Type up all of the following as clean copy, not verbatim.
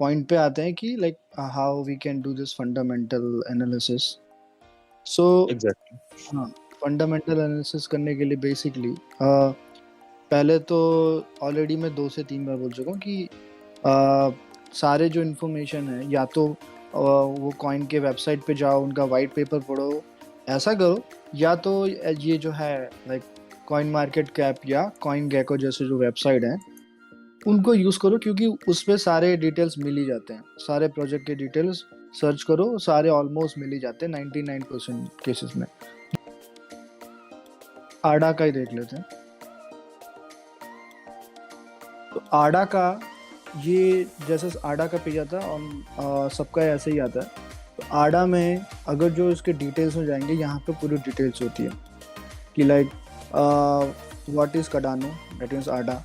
Point पे आते हैं कि like how we can do this fundamental analysis. So exactly. हाँ, फंडामेंटल एनालिसिस करने के लिए बेसिकली पहले तो ऑलरेडी मैं 2 से 3 बार बोल चुका हूँ कि सारे जो इन्फॉर्मेशन है या तो वो कॉइन के वेबसाइट पे जाओ, उनका वाइट पेपर पढ़ो, ऐसा करो, या तो ये जो है लाइक कॉइन मार्केट कैप या कॉइन गेको जैसे जो वेबसाइट हैं उनको यूज़ करो, क्योंकि उस पे सारे डिटेल्स मिल ही जाते हैं। सारे प्रोजेक्ट के डिटेल्स सर्च करो, सारे ऑलमोस्ट मिल ही जाते हैं 99% केसेस में। आडा का ही देख लेते हैं। तो आडा का ये जैसे आडा का पेज आता है और सबका ऐसे ही आता है। तो आडा में अगर जो इसके डिटेल्स में जाएंगे, यहाँ पे पूरी डिटेल्स होती है कि like what is Cardano, that means Ada.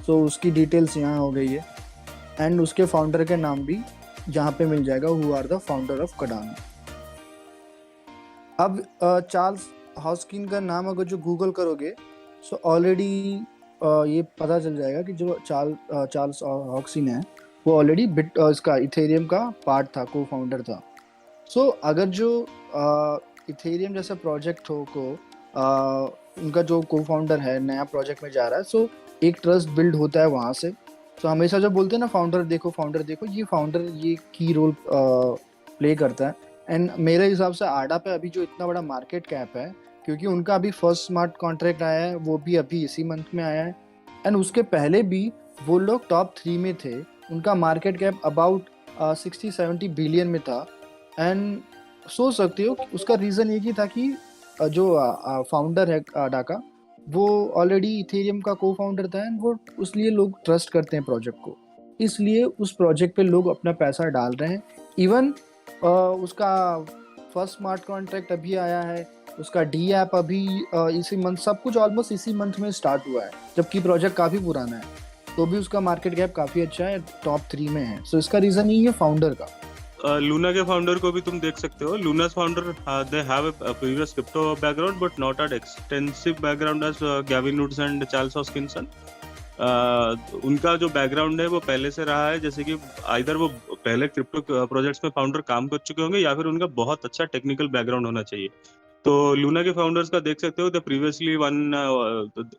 So उसकी डिटेल्स यहाँ हो गई है, एंड उसके फाउंडर के नाम भी यहाँ पे मिल जाएगा, who are the founder of Cardano. अब चार्ल्स हॉस्किन का नाम अगर जो गूगल करोगे, सो ऑलरेडी ये पता चल जाएगा कि जो चार्ल्स हॉस्किन है वो ऑलरेडी इसका इथेरियम का पार्ट था, को फाउंडर था। सो अगर जो इथेरियम जैसा प्रोजेक्ट हो को उनका जो को फाउंडर है नया प्रोजेक्ट में जा रहा है, सो एक ट्रस्ट बिल्ड होता है वहाँ से। तो हमेशा जब बोलते हैं ना फाउंडर देखो फाउंडर देखो, ये फाउंडर ये की रोल प्ले करता है। एंड मेरे हिसाब से आडा पे अभी जो इतना बड़ा मार्केट कैप है, क्योंकि उनका अभी फर्स्ट स्मार्ट कॉन्ट्रैक्ट आया है, वो भी अभी इसी मंथ में आया है। एंड उसके पहले भी वो लोग टॉप 3 में थे, उनका मार्केट कैप अबाउट 60-70 बिलियन में था। एंड सोच सकते हो कि उसका रीज़न एक ही था कि जो फाउंडर है आडा का, वो ऑलरेडी इथेरियम का को फाउंडर था, एंड वो उसलिए लोग ट्रस्ट करते हैं प्रोजेक्ट को, इसलिए उस प्रोजेक्ट पे लोग अपना पैसा डाल रहे हैं। इवन उसका फर्स्ट स्मार्ट कॉन्ट्रैक्ट अभी आया है, उसका डी ऐप अभी इसी मंथ, सब कुछ ऑलमोस्ट इसी मंथ में स्टार्ट हुआ है, जबकि प्रोजेक्ट काफ़ी पुराना है, तो भी उसका मार्केट कैप काफ़ी अच्छा है, टॉप 3 में है। सो इसका रीज़न यही है फाउंडर का। लूना के फाउंडर को भी तुम देख सकते हो। Luna's founder they have a previous crypto background but not at extensive background as Gavin Woods and Charles Hoskinson. उनका जो बैकग्राउंड है वो पहले से रहा है, जैसे कि आइदर वो पहले क्रिप्टो प्रोजेक्ट्स में फाउंडर काम कर चुके होंगे या फिर उनका बहुत अच्छा टेक्निकल बैकग्राउंड होना चाहिए। तो लूना के फाउंडर्स का देख सकते हो, द प्रीवियसली वन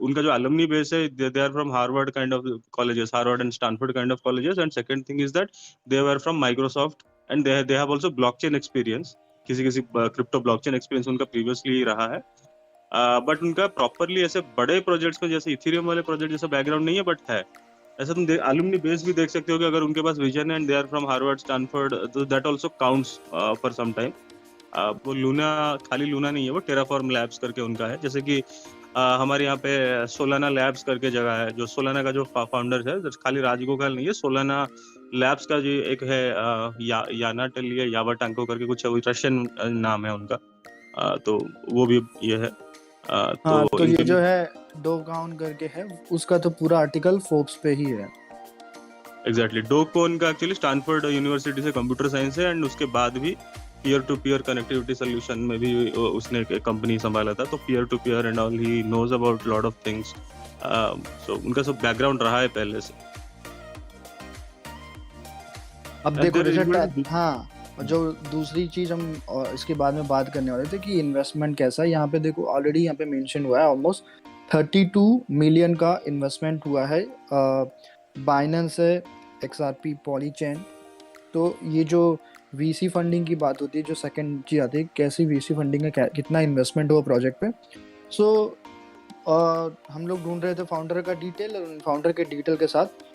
उनका जो अलुमनी बेस है, they are from Harvard kind of colleges, Harvard and Stanford kind of colleges. And second thing is that they were from Microsoft and they have also blockchain experience, किसी crypto blockchain experience उनका previously रहा है। But उनका properly ऐसे बड़े projects में जैसे Ethereum वाले प्रोजेक्ट जैसा बैकग्राउंड नहीं है, बट है ऐसा। तुम अलुमनी बेस भी देख सकते हो कि अगर उनके पास विजन है and they are from Harvard Stanford, तो that also counts for some time. वो लूना खाली लूना नहीं है, वो टेराफॉर्म लैब्स करके उनका है। जैसे कि हमारे यहाँ पे सोलाना लैब्स करके जगह है, जो सोलाना का जो फाउंडर है खाली राजगोपाल नहीं है, सोलाना लैब्स का जो एक है याना टेली या यावा टांको करके कुछ है, रशियन नाम है उनका। तो वो भी ये है। हाँ, तो ये इनके जो है डोगाउन करके है, उसका तो पूरा आर्टिकल फोर्ब्स पे ही है। एग्जैक्टली डोकोन का एक्चुअली स्टैनफोर्ड यूनिवर्सिटी से कंप्यूटर साइंस है, एंड उसके बाद भी peer to peer connectivity solution में भी उसने एक कंपनी संभाला था। तो peer to peer and all, he knows about lot of things. So उनका सब बैकग्राउंड रहा है पहले से। अब एंड देखो देयर ऋषभ, हाँ, जो दूसरी चीज हम इसके बाद में बात करने वाले थे कि इन्वेस्टमेंट कैसा है, यहाँ पे देखो ऑलरेडी यहाँ पे मेंशन हुआ है ऑलमोस्ट 32 मिलियन का इन्वेस्टमेंट हुआ है बाइनेंस है, XRP, पॉलीचेन। तो ये जो वीसी फंडिंग की बात होती है, जो सेकंड चीज आती है कैसी वीसी फंडिंग है, कितना इन्वेस्टमेंट हुआ प्रोजेक्ट पे। सो हम लोग ढूंढ रहे थे फाउंडर का डिटेल, और फाउंडर के डिटेल के साथ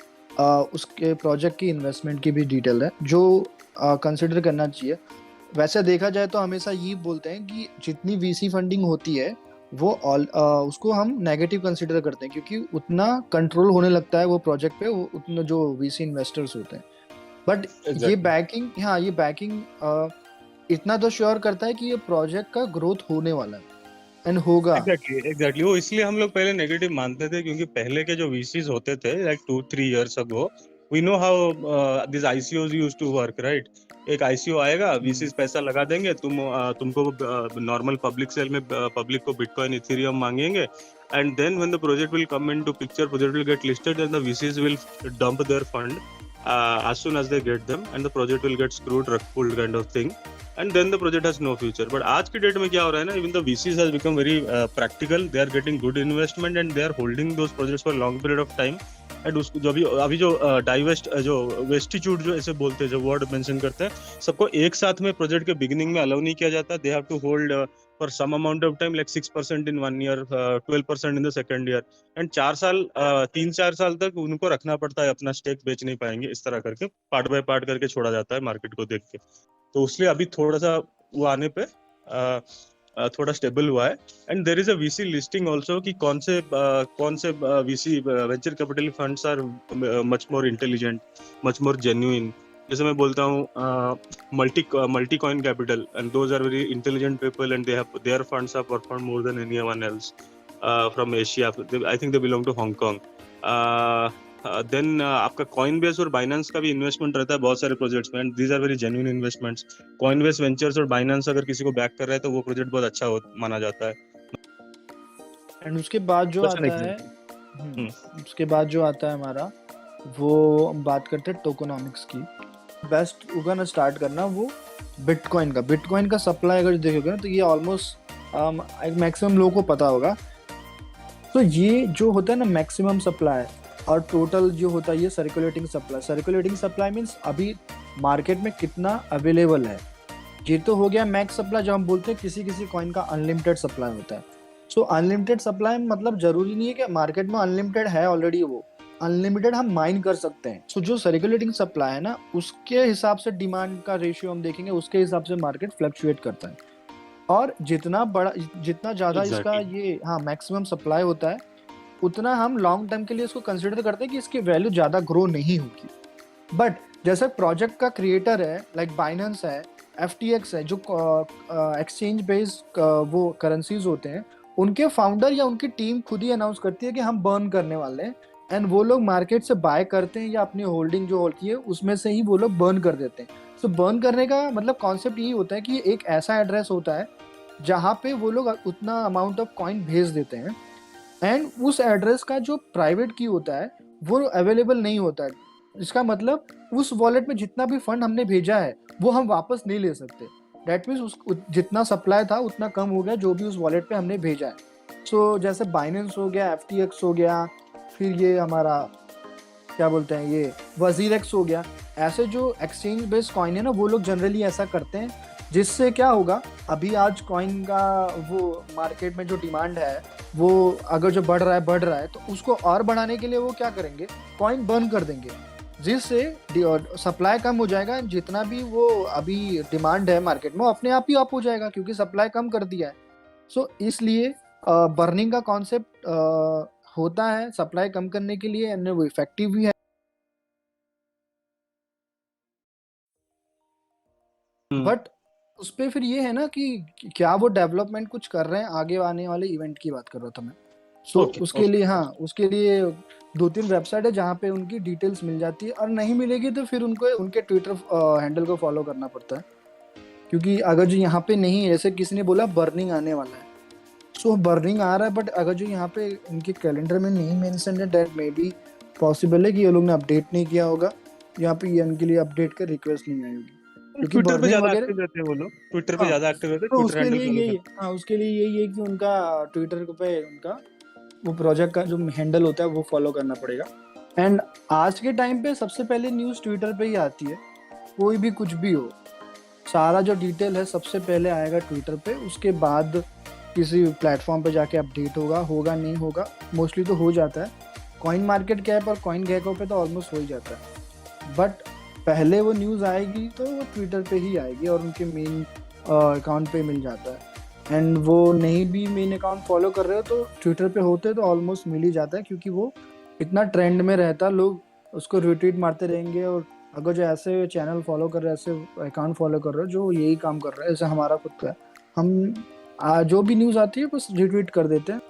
उसके प्रोजेक्ट की इन्वेस्टमेंट की भी डिटेल है, जो कंसिडर करना चाहिए। वैसे देखा जाए तो हमेशा ये बोलते हैं कि जितनी वीसी फंडिंग होती है वो उसको हम नेगेटिव कंसिडर करते हैं, क्योंकि उतना कंट्रोल होने लगता है वो प्रोजेक्ट पे, वो उतना जो वीसी इन्वेस्टर्स होते हैं। बट ये एग्जैक्टली बैकिंग, हाँ, ये बैकिंग इतना तो श्योर करता है कि ये प्रोजेक्ट का ग्रोथ होने वाला है एंड होगा। एग्जैक्टली वो इसलिए हम लोग पहले नेगेटिव मानते थे, क्योंकि पहले के जो वीसीज होते थे like 2-3 years ago, we know how this ICOs used to work, right. एक आईसीओ आएगा, वीसीज पैसा लगा देंगे, तुमको नॉर्मल पब्लिक सेल में पब्लिक को बिटकॉइन इथेरियम मांगेंगे, and then when the project will come into picture, project will get listed, and the VCs will dump their fund as soon as they get them, and the project will get screwed, rug pulled kind of thing, and then the project has no future. But आज की date में क्या हो रहा है ना, even the VCs has become very practical. They are getting good investment and they are holding those projects for a long period of time. And उसको जो अभी जो डाइवेस्ट जो वेस्टिट्यूड जो ऐसे बोलते हैं, जो वर्ड मेंशन करते हैं, सबको एक साथ में प्रोजेक्ट के बिगिनिंग में अलाउ नहीं किया जाता. They have to hold for some amount of time, like 6% in 1 year, 12% in the second year, and 3-4 साल तक उनको रखना पड़ता है, अपना स्टेक बेच नहीं पाएंगे. इस तरह करके पार्ट बाय पार्ट करके छोड़ा जाता है मार्केट को देख के. तो इसलिए अभी थोड़ा सा वो आने पे थोड़ा स्टेबल हुआ है. And there is a VC listing also कि कौन से VC venture capital funds are much more intelligent, much more genuine. जैसे मैं बोलता हूँ multi coin capital, and those are very intelligent people and they have their funds have perform more than anyone else from Asia. I think they belong to Hong Kong. Then आपका Coinbase और Binance का भी investment रहता है बहुत सारे projects में, and these are very genuine investments. Coinbase Ventures और बाइनेंस अगर किसी को बैक कर रहा है तो वो प्रोजेक्ट बहुत अच्छा माना जाता है. एंड उसके बाद जो That's an आता है example. उसके बाद जो आता है हमारा, वो हम बात करते हैं टोकोनॉमिक्स की. बेस्ट होगा ना स्टार्ट करना वो बिटकॉइन का सप्लाई अगर देखोगे ना, तो ये ऑलमोस्ट मैक्सिमम लोगों को पता होगा. तो ये जो होता है ना मैक्सिमम सप्लाई, और टोटल जो होता है ये सर्कुलेटिंग सप्लाई मीन्स अभी मार्केट में कितना अवेलेबल है. ये तो हो गया मैक्स सप्लाई, जो हम बोलते हैं किसी कॉइन का अनलिमिटेड सप्लाई होता है. सो अनलिमिटेड सप्लाई मतलब जरूरी नहीं है कि मार्केट में अनलिमिटेड है ऑलरेडी, वो अनलिमिटेड हम माइन कर सकते हैं. सो जो सर्कुलेटिंग सप्लाई है ना, उसके हिसाब से डिमांड का रेशियो हम देखेंगे, उसके हिसाब से मार्केट फ्लक्चुएट करता है. और जितना ज़्यादा इसका ये मैक्सिमम सप्लाई होता है, उतना हम लॉन्ग टर्म के लिए इसको कंसिडर करते हैं कि इसकी वैल्यू ज़्यादा ग्रो नहीं होगी. बट जैसे प्रोजेक्ट का क्रिएटर है, लाइक बाइनेंस है, FTX है, जो एक्सचेंज बेस्ड वो करेंसीज होते हैं, उनके फाउंडर या उनकी टीम खुद ही अनाउंस करती है कि हम बर्न करने वाले हैं, एंड वो लोग मार्केट से बाय करते हैं या अपनी होल्डिंग जो होती है उसमें से ही वो लोग बर्न कर देते हैं. सो बर्न करने का मतलब कॉन्सेप्ट यही होता है कि एक ऐसा एड्रेस होता है जहाँ पे वो लोग उतना अमाउंट ऑफ कॉइन भेज देते हैं, एंड उस एड्रेस का जो प्राइवेट की होता है वो अवेलेबल नहीं होता है. इसका मतलब उस वॉलेट में जितना भी फंड हमने भेजा है वो हम वापस नहीं ले सकते. डेट मीन्स जितना सप्लाई था उतना कम हो गया जो भी उस वॉलेट पे हमने भेजा है. सो जैसे बाइनेंस हो गया, FTX हो गया, फिर ये हमारा क्या बोलते हैं ये वजीरेक्स हो गया, ऐसे जो एक्सचेंज बेस्ड कॉइन है ना, वो लोग जनरली ऐसा करते हैं. जिससे क्या होगा, अभी आज कॉइन का वो मार्केट में जो डिमांड है वो अगर जो बढ़ रहा है तो उसको और बढ़ाने के लिए वो क्या करेंगे, कॉइन बर्न कर देंगे, जिससे सप्लाई कम हो जाएगा. जितना भी वो अभी डिमांड है मार्केट में, अपने आप ही अप हो जाएगा क्योंकि सप्लाई कम कर दिया है. सो इसलिए बर्निंग का कॉन्सेप्ट होता है सप्लाई कम करने के लिए, एंड वो इफेक्टिव भी है. बट उस पे फिर ये है ना कि क्या वो डेवलपमेंट कुछ कर रहे हैं, आगे आने वाले इवेंट की बात कर रहा था मैं. सो उसके लिए 2-3 वेबसाइट है जहाँ पे उनकी डिटेल्स मिल जाती है, और नहीं मिलेगी तो फिर उनको उनके ट्विटर हैंडल को फॉलो करना पड़ता है. क्योंकि अगर जो यहाँ पे नहीं, जैसे किसी ने बोला बर्निंग आने वाला है, सो बर्निंग आ रहा है, बट अगर जो यहाँ पे उनके कैलेंडर में नहीं मेंशन है, दैट मे बी पॉसिबल है कि ये लोग ने अपडेट नहीं किया होगा, यहाँ पे उनके लिए अपडेट का रिक्वेस्ट नहीं आई होगी. ट्विटर पे ज्यादा एक्टिव रहते हैं वो लोग, ट्विटर पे ज्यादा एक्टिव रहते हैं. तो उसके लिए यही है कि उनका ट्विटर पे उनका वो प्रोजेक्ट का जो हैंडल होता है वो फॉलो करना पड़ेगा. एंड आज के टाइम पे सबसे पहले न्यूज़ ट्विटर पे ही आती है, कोई भी कुछ भी हो, सारा जो डिटेल है सबसे पहले आएगा ट्विटर पे. उसके बाद किसी प्लेटफॉर्म पे जाके अपडेट होगा नहीं होगा, मोस्टली तो हो जाता है. कॉइन मार्केट कैप और कॉइन गेको पे तो ऑलमोस्ट हो ही जाता है, बट पहले वो न्यूज़ आएगी तो वो ट्विटर पे ही आएगी और उनके मेन अकाउंट पे मिल जाता है. एंड वो नहीं भी मेन अकाउंट फॉलो कर रहे हो तो ट्विटर पे होते तो ऑलमोस्ट मिल ही जाता है, क्योंकि वो इतना ट्रेंड में रहता, लोग उसको रिट्वीट मारते रहेंगे. और अगर जो ऐसे चैनल फॉलो कर रहे हैं, ऐसे अकाउंट फॉलो कर रहे हो जो यही काम कर रहे हैं, जैसे हमारा खुद का है, हम जो भी न्यूज़ आती है बस रिट्वीट कर देते हैं.